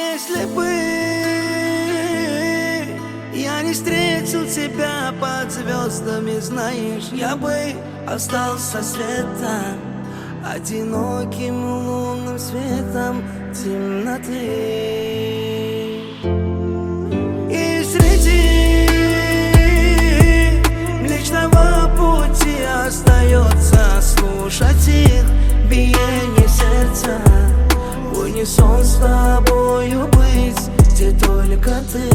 Если бы я не встретил тебя под звездами, знаешь, я бы остался светом, одиноким лунным светом темноты. И среди Млечного Пути остается слушать их биение сердца, в унисон с тобою быть, где только ты.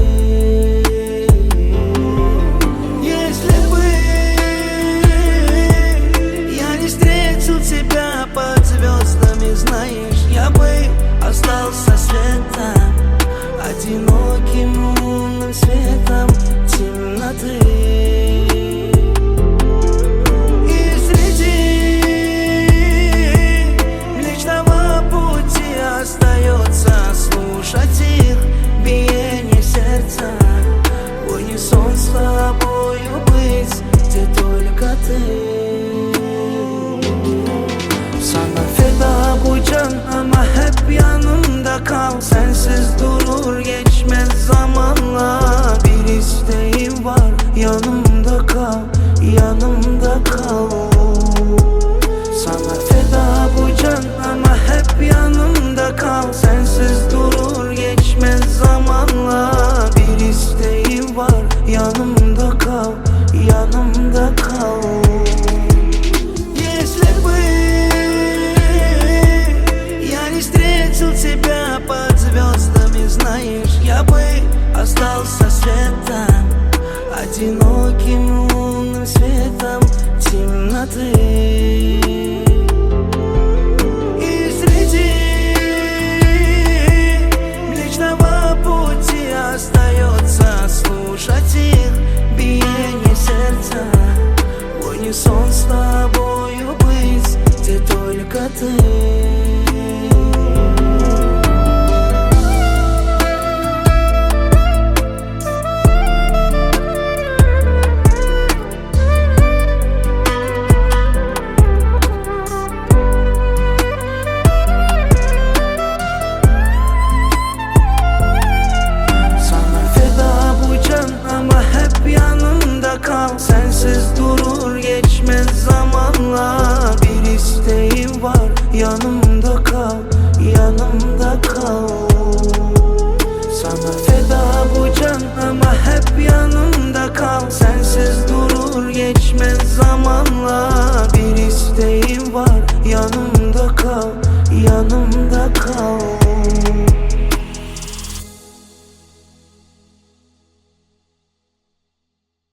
Если бы я не встретил тебя под звездами, знаешь, я бы остался светом, одиноким лунным светом темноты. И среди Млечного Пути остается слушать их биение сердца, в унисон с тобою быть, где только ты. Sana feda bu can ama hep yanımda kal. Sensiz durur geçmez zamanla. Bir isteğim var, yanımda kal, yanımda kal. Sana feda bu can ama hep yanımda kal. Sensiz durur geçmez zamanla. Bir isteğim var, yanımda kal, yanımda kal. Если бы я не встретил тебя под звездами, знаешь, я бы остался светом, одиноким лунным светом темноты. И среди Млечного Пути остается слушать их биение сердца, в унисон с тобою быть, где только ты. Sensiz durur geçmez zamanla. Bir isteğim var, yanımda kal, yanımda kal. Sana feda bu can ama hep yanımda kal. Sensiz durur geçmez zamanla. Bir isteğim var, yanımda kal, yanımda kal.